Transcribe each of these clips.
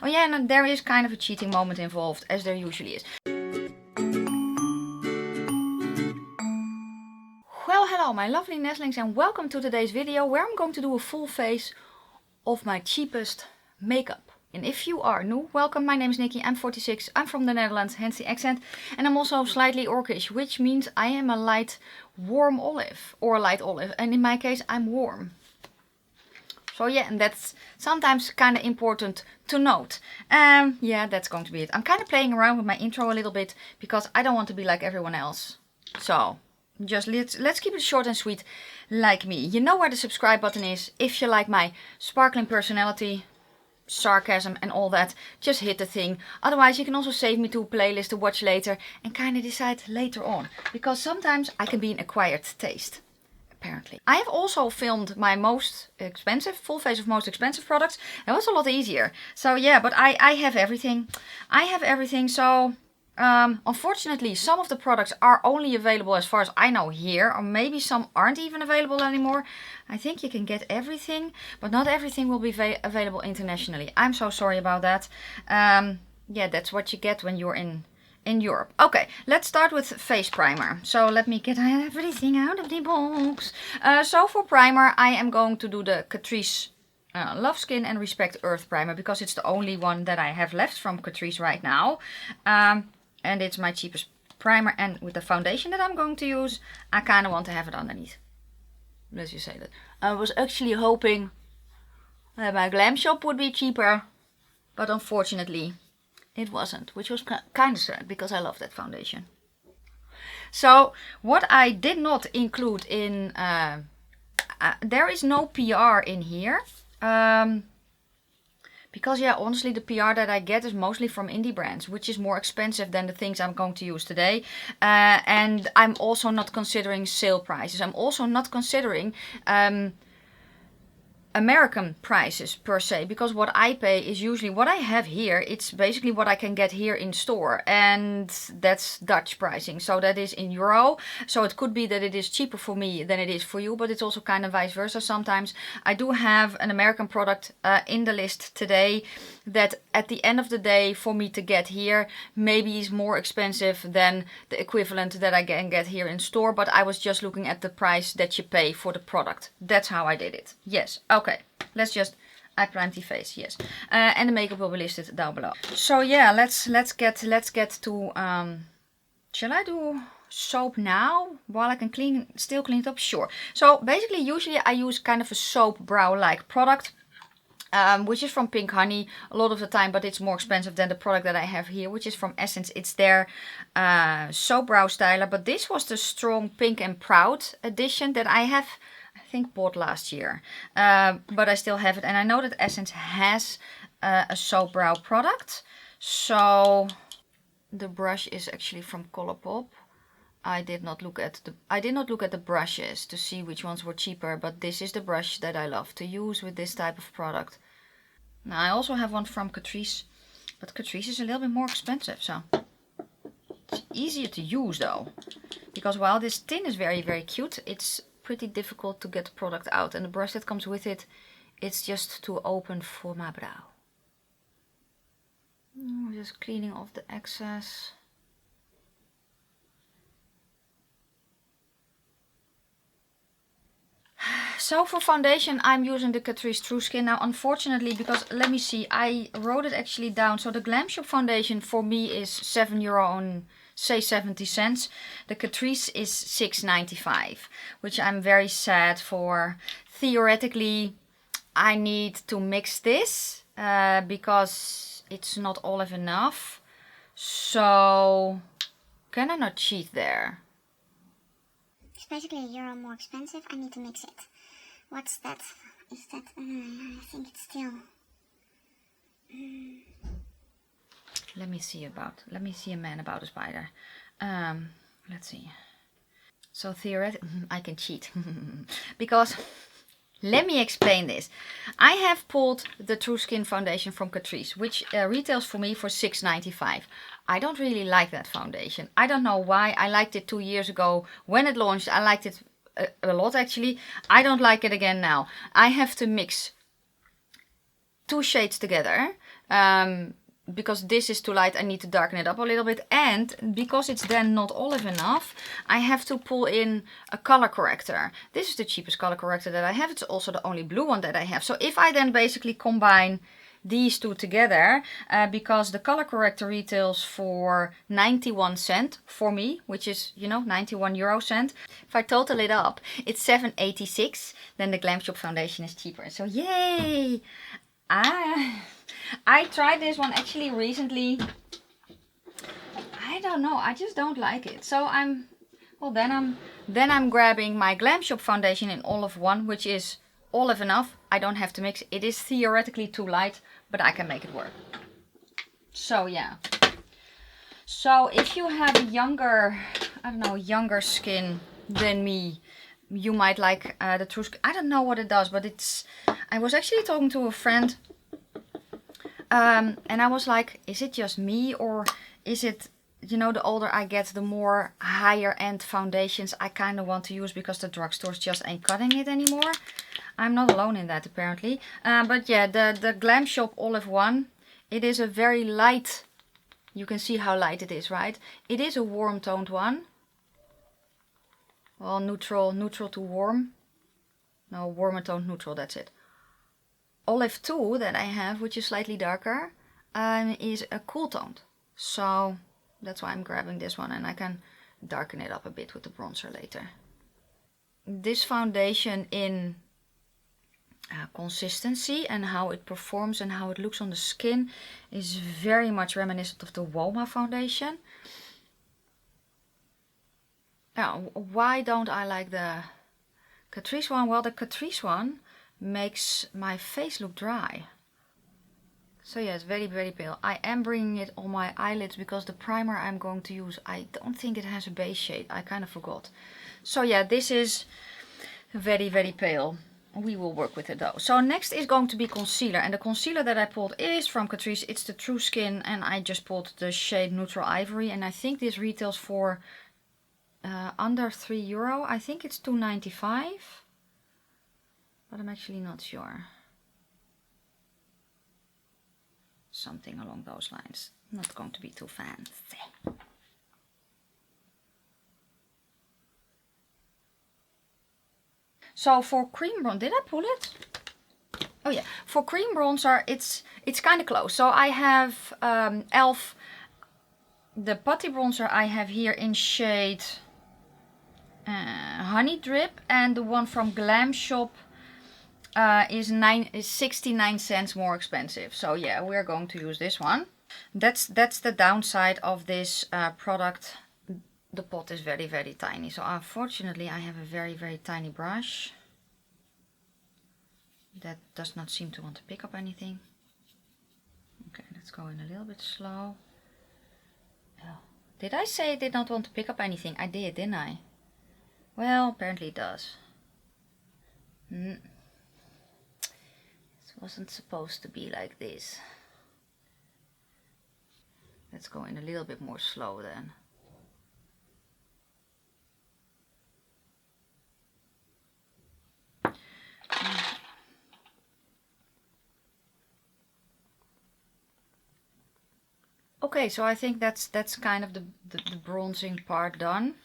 Oh yeah, and there is kind of a cheating moment involved, as there usually is. Well, hello my lovely nestlings, and welcome to today's video where I'm going to do a full face of my cheapest makeup. And if you are new, welcome. My name is Nikki, I'm 46, I'm from the Netherlands, hence the accent. And I'm also slightly orcish, which means I am a light warm olive, or a light olive. And in my case, I'm warm. So yeah, and that's sometimes kind of important to note. Yeah, that's going to be it. I'm kind of playing around with my intro a little bit because I don't want to be like everyone else. So just let's keep it short and sweet like me. You know where the subscribe button is. If you like my sparkling personality, sarcasm and all that, just hit the thing. Otherwise you can also save me to a playlist to watch later and kind of decide later on. Because sometimes I can be an acquired taste. Apparently. I have also filmed my most expensive, full face of most expensive products. It was a lot easier. So yeah, but I have everything. I have everything. So unfortunately, some of the products are only available as far as I know here. Or maybe some aren't even available anymore. I think you can get everything, but not everything will be available internationally. I'm so sorry about that. Yeah, that's what you get when you're in Europe. Okay, let's start with face primer. So let me get everything out of the box. So for primer, I am going to do the Catrice Love Skin and Respect Earth primer because it's the only one that I have left from Catrice right now. And it's my cheapest primer, and with the foundation that I'm going to use, I kind of want to have it underneath. Let's just say that. I was actually hoping that my Glam Shop would be cheaper, but unfortunately it wasn't, which was kind of sad because I love that foundation. So what I did not include in, there is no PR in here. Because yeah, honestly the PR that I get is mostly from indie brands, which is more expensive than the things I'm going to use today. And I'm also not considering sale prices. I'm also not considering American prices per se, because what I pay is usually what I have here. It's basically what I can get here in store, and that's Dutch pricing, so that is in euro. So it could be that it is cheaper for me than it is for you, but it's also kind of vice versa sometimes. I do have an American product in the list today that at the end of the day for me to get here maybe is more expensive than the equivalent that I can get here in store, but I was just looking at the price that you pay for the product. That's how I did it. Yes, okay, let's just, I primed the face, yes. And the makeup will be listed down below. So yeah, let's get to, shall I do soap now while I can still clean it up? Sure. So basically usually I use kind of a soap brow like product. Which is from Pink Honey a lot of the time, but it's more expensive than the product that I have here, which is from Essence. It's their soap brow styler, but this was the Strong Pink and Proud edition that I have, I think, bought last year. But I still have it, and I know that Essence has a soap brow product. So the brush is actually from Colourpop. I did not look at the brushes to see which ones were cheaper, but this is the brush that I love to use with this type of product. Now I also have one from Catrice, but Catrice is a little bit more expensive, so it's easier to use though. Because while this tin is very, very cute, it's pretty difficult to get the product out, and the brush that comes with it, it's just too open for my brow. Just cleaning off the excess. So for foundation, I'm using the Catrice True Skin. Now unfortunately, because let me see, I wrote it actually down. So the Glam Shop foundation for me is €7 and say 70 cents. The Catrice is $6.95, which I'm very sad for. Theoretically, I need to mix this because it's not olive enough. So can I not cheat there? It's basically €1 more expensive. I need to mix it. What's that? Is that? I think it's still. Let me see a man about a spider. Let's see. So theoretically, I can cheat because. Let me explain this. I have pulled the True Skin foundation from Catrice, which retails for me for $6.95. I don't really like that foundation. I don't know why. I liked it 2 years ago when it launched. I liked it a lot actually. I don't like it again now. I have to mix 2 shades together. Because this is too light, I need to darken it up a little bit. And because it's then not olive enough, I have to pull in a color corrector. This is the cheapest color corrector that I have. It's also the only blue one that I have. So if I then basically combine these two together, because the color corrector retails for 91 cents for me, which is, you know, 91 euro cent. If I total it up, it's 7.86. Then the Glam Shop foundation is cheaper. So yay! I tried this one actually recently. I don't know, I just don't like it. So then I'm grabbing my Glam Shop foundation in Olive 1, which is olive enough. I don't have to mix. It is theoretically too light, but I can make it work. So yeah. So if you have a younger, I don't know, younger skin than me, you might like the True Skin. I don't know what it does, but it's, I was actually talking to a friend. And I was like, is it just me, or is it, you know, the older I get, the more higher end foundations I kind of want to use because the drugstores just ain't cutting it anymore. I'm not alone in that apparently. But yeah, the Glam Shop Olive 1, it is a very light, you can see how light it is, right? It is a warm toned one. Well, neutral to warm. No, warmer toned neutral, that's it. Olive 2 that I have, which is slightly darker, is a cool toned. So that's why I'm grabbing this one, and I can darken it up a bit with the bronzer later. This foundation in consistency and how it performs and how it looks on the skin is very much reminiscent of the Woma foundation. Now, why don't I like the Catrice one? Well, the Catrice one makes my face look dry. So yeah, it's very, very pale. I am bringing it on my eyelids because the primer I'm going to use, I don't think it has a base shade. I kind of forgot. So yeah, this is very, very pale. We will work with it though. So next is going to be concealer. And the concealer that I pulled is from Catrice. It's the True Skin, and I just pulled the shade Neutral Ivory. And I think this retails for under €3. I think it's $2.95. But I'm actually not sure. Something along those lines. Not going to be too fancy. So for cream bronzer, did I pull it? Oh yeah, for cream bronzer, it's kind of close. So I have e.l.f. the putty bronzer I have here in shade Honey Drip, and the one from Glam Shop is 69 cents more expensive. So yeah, we're going to use this one. That's the downside of this product. The pot is very, very tiny. So unfortunately I have a very, very tiny brush that does not seem to want to pick up anything. Okay, let's go in a little bit slow. Oh, did I say it did not want to pick up anything? I did, didn't I? Well, apparently it does. It wasn't supposed to be like this. Let's go in a little bit more slow then. Okay, so I think that's kind of the bronzing part done.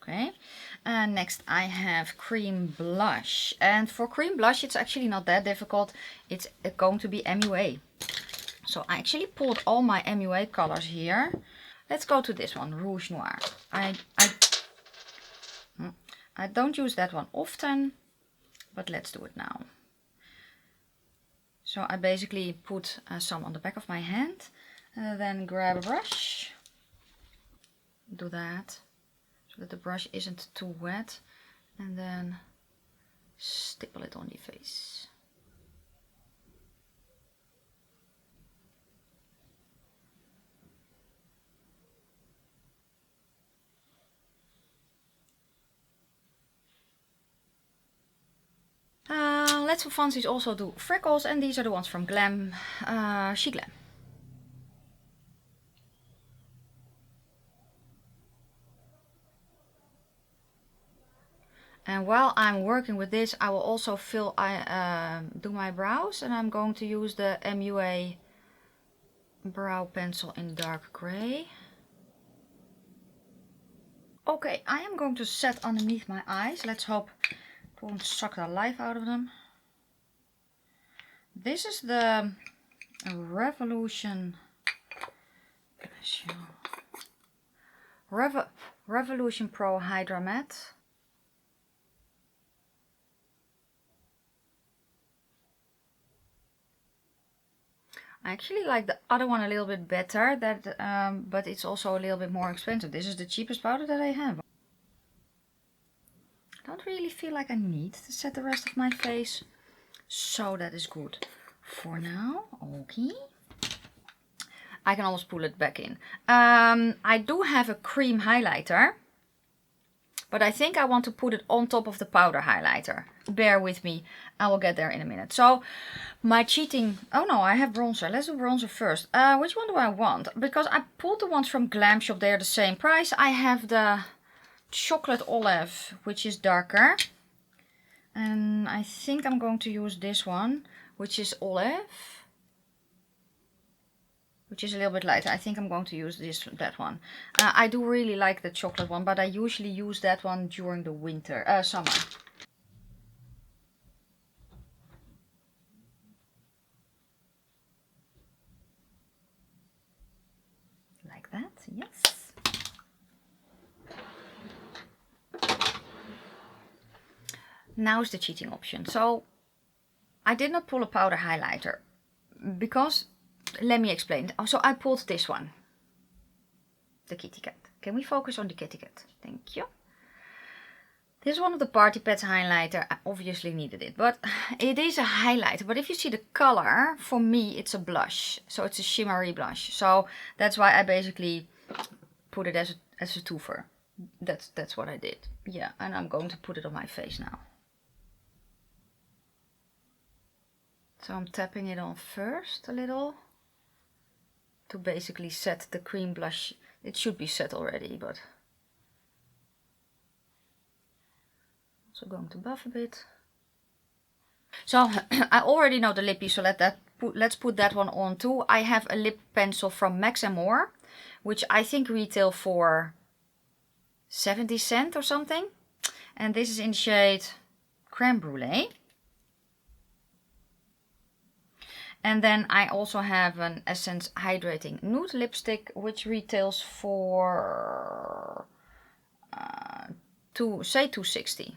Okay, and next I have cream blush, and for cream blush it's actually not that difficult. It's going to be MUA. So I actually pulled all my MUA colors here. Let's go to this one, Rouge Noir. I don't use that one often, but let's do it now. So I basically put some on the back of my hand, then grab a brush, do that, so that the brush isn't too wet, and then stipple it on the face. Let's for funsies also do freckles, and these are the ones from Glam, She Glam. And while I'm working with this, I will also do my brows, and I'm going to use the MUA brow pencil in dark gray. Okay, I am going to set underneath my eyes. Let's hope it won't suck the life out of them. This is the Revolution Pro Hydra Matte. I actually like the other one a little bit better, but it's also a little bit more expensive. This is the cheapest powder that I have. I don't really feel like I need to set the rest of my face, so that is good for now. Okay. I can always pull it back in. I do have a cream highlighter, but I think I want to put it on top of the powder highlighter. Bear with me, I will get there in a minute. So my cheating, oh no, I have bronzer. Let's do bronzer first. Which one do I want? Because I pulled the ones from Glam Shop, they're the same price. I have the chocolate olive, which is darker. And I think I'm going to use this one, which is olive, which is a little bit lighter. I think I'm going to use that one. I do really like the chocolate one, but I usually use that one during the summer. Like that, yes. Now is the cheating option. So I did not pull a powder highlighter because, let me explain. So I pulled this one, the Kitty Cat. Can we focus on the Kitty Cat? Thank you. This is one of the Party Pets highlighter. I obviously needed it, but it is a highlighter. But if you see the color, for me it's a blush. So it's a shimmery blush. So that's why I basically put it as a twofer. That's what I did. Yeah, and I'm going to put it on my face now. So I'm tapping it on first a little to basically set the cream blush. It should be set already, but also going to buff a bit. So I already know the lippy, so let's put that one on too. I have a lip pencil from Max & More, which I think retail for 70 cents or something. And this is in shade Creme Brulee. And then I also have an Essence Hydrating Nude lipstick, which retails for say $2.60.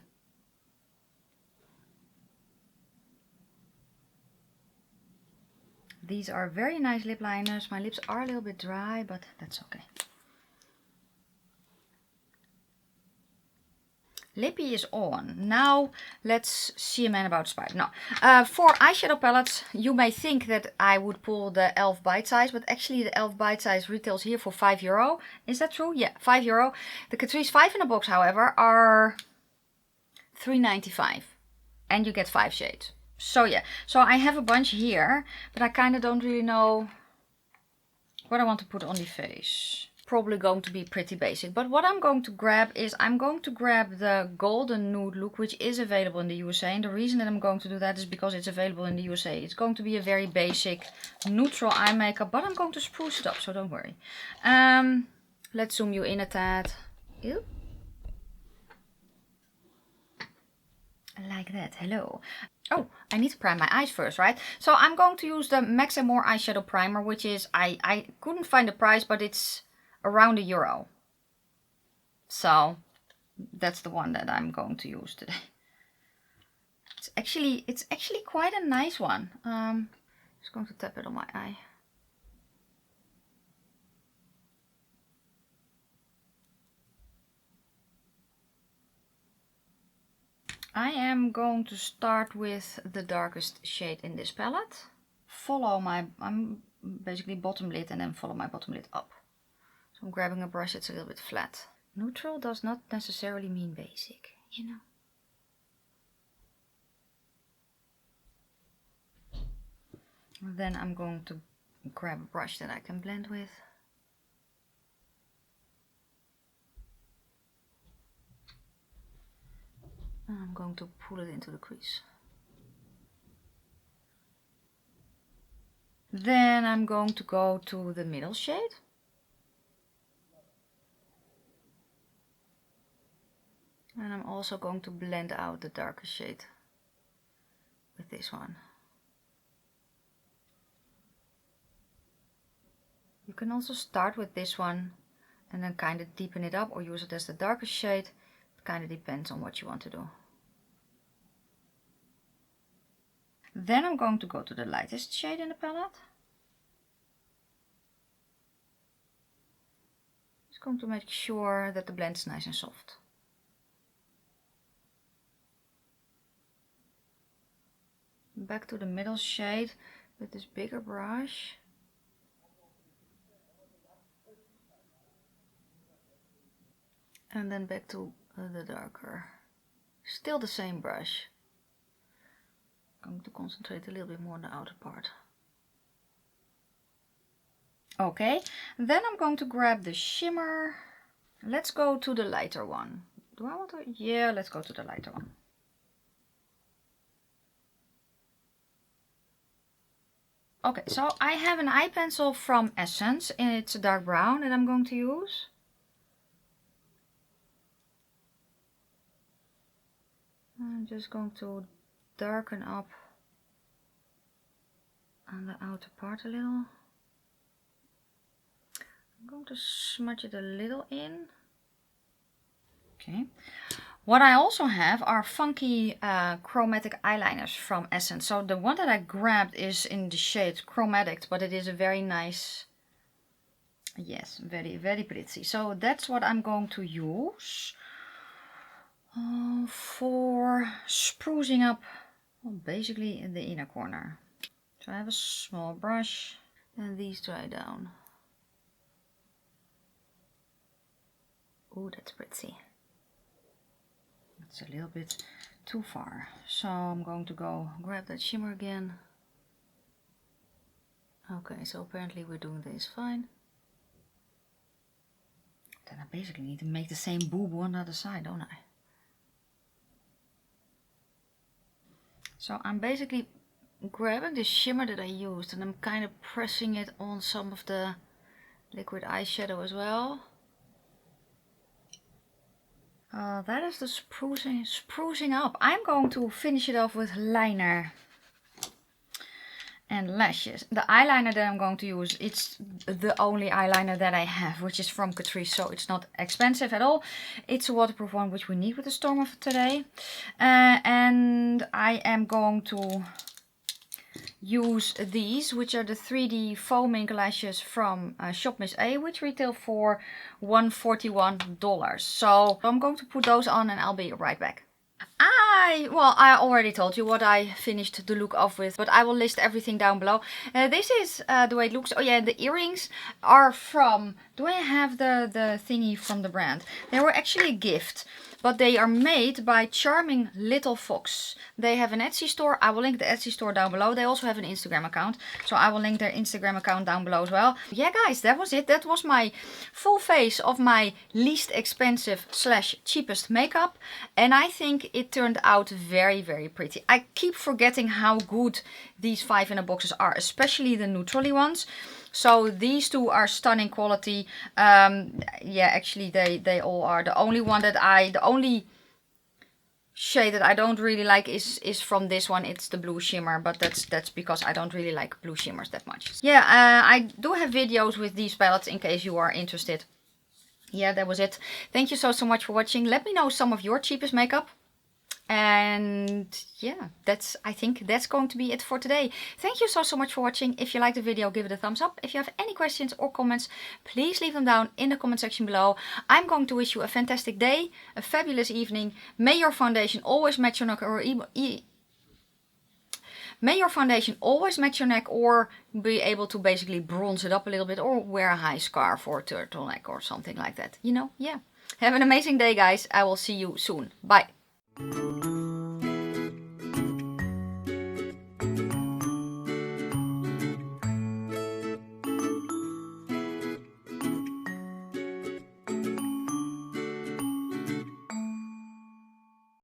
These are very nice lip liners. My lips are a little bit dry, but that's okay. Lippy is on. Now let's see a man about Spider. No. For eyeshadow palettes, you may think that I would pull the e.l.f. Bite Size, but actually the e.l.f. Bite Size retails here for €5. Is that true? Yeah, €5. The Catrice 5 in a box, however, are $3.95. And you get 5 shades. So yeah, so I have a bunch here, but I kind of don't really know what I want to put on the face. Probably going to be pretty basic, but what I'm going to grab is I'm going to grab the golden nude look, which is available in the USA, and the reason that I'm going to do that is because it's available in the USA. It's going to be a very basic neutral eye makeup, but I'm going to spruce it up, so don't worry. Let's zoom you in a tad. Ew. Like that. Hello. Oh, I need to prime my eyes first, right? So I'm going to use the Max & More eyeshadow primer, which is, I couldn't find the price, but it's around €1. So that's the one that I'm going to use today. It's actually quite a nice one. Just going to tap it on my eye. I am going to start with the darkest shade in this palette. I'm basically bottom lid and then follow my bottom lid up. So I'm grabbing a brush that's a little bit flat. Neutral does not necessarily mean basic, you know. Then I'm going to grab a brush that I can blend with. I'm going to pull it into the crease. Then I'm going to go to the middle shade. And I'm also going to blend out the darker shade with this one. You can also start with this one and then kind of deepen it up or use it as the darker shade. It kind of depends on what you want to do. Then I'm going to go to the lightest shade in the palette. Just going to make sure that the blend is nice and soft. Back to the middle shade with this bigger brush. And then back to the darker. Still the same brush. I'm going to concentrate a little bit more on the outer part. Okay, then I'm going to grab the shimmer. Let's go to the lighter one. Do I want to? Yeah, let's go to the lighter one. Okay, so I have an eye pencil from Essence and it's a dark brown that I'm going to use. I'm just going to darken up on the outer part a little. I'm going to smudge it a little in. Okay. What I also have are funky chromatic eyeliners from Essence. So the one that I grabbed is in the shade Chromatic, but it is a very nice, yes, very, very pretty. So that's what I'm going to use for sprucing up, well, basically in the inner corner. So I have a small brush and these dry down. Oh, that's pretty. It's a little bit too far. So I'm going to go grab that shimmer again. Okay, so apparently we're doing this fine. Then I basically need to make the same boob on the other side, don't I? So I'm basically grabbing the shimmer that I used and I'm kind of pressing it on some of the liquid eyeshadow as well. That is the sprucing up. I'm going to finish it off with liner and lashes. The eyeliner that I'm going to use, it's the only eyeliner that I have, which is from Catrice, so it's not expensive at all. It's a waterproof one, which we need with the storm of today. And I am going to use these, which are the 3D foaming lashes from Shop Miss A, which retail for $141. So I'm going to put those on and I'll be right back. I already told you what I finished the look off with, but I will list everything down below. This is the way it looks. Oh yeah, the earrings are from, do I have the thingy from the brand? They were actually a gift, but they are made by Charming Little Fox. They have an Etsy store. I will link the Etsy store down below. They also have an Instagram account, so I will link their Instagram account down below as well. Yeah guys, that was it. That was my full face of my least expensive / cheapest makeup, and I think it turned out very, very pretty. I keep forgetting how good these 5 in a boxes are, especially the neutrally ones. So these two are stunning quality. Yeah, actually they all are. The only shade that I don't really like is from this one. It's the blue shimmer, but that's because I don't really like blue shimmers that much. Yeah, I do have videos with these palettes in case you are interested. Yeah, that was it. Thank you so much for watching. Let me know some of your cheapest makeup. And yeah, I think that's going to be it for today. Thank you so much for watching. If you liked the video, give it a thumbs up. If you have any questions or comments, please leave them down in the comment section below. I'm going to wish you a fantastic day, a fabulous evening. May your foundation always match your neck, or may your foundation always match your neck, or be able to basically bronze it up a little bit, or wear a high scarf or turtleneck or something like that. You know, yeah. Have an amazing day, guys. I will see you soon. Bye.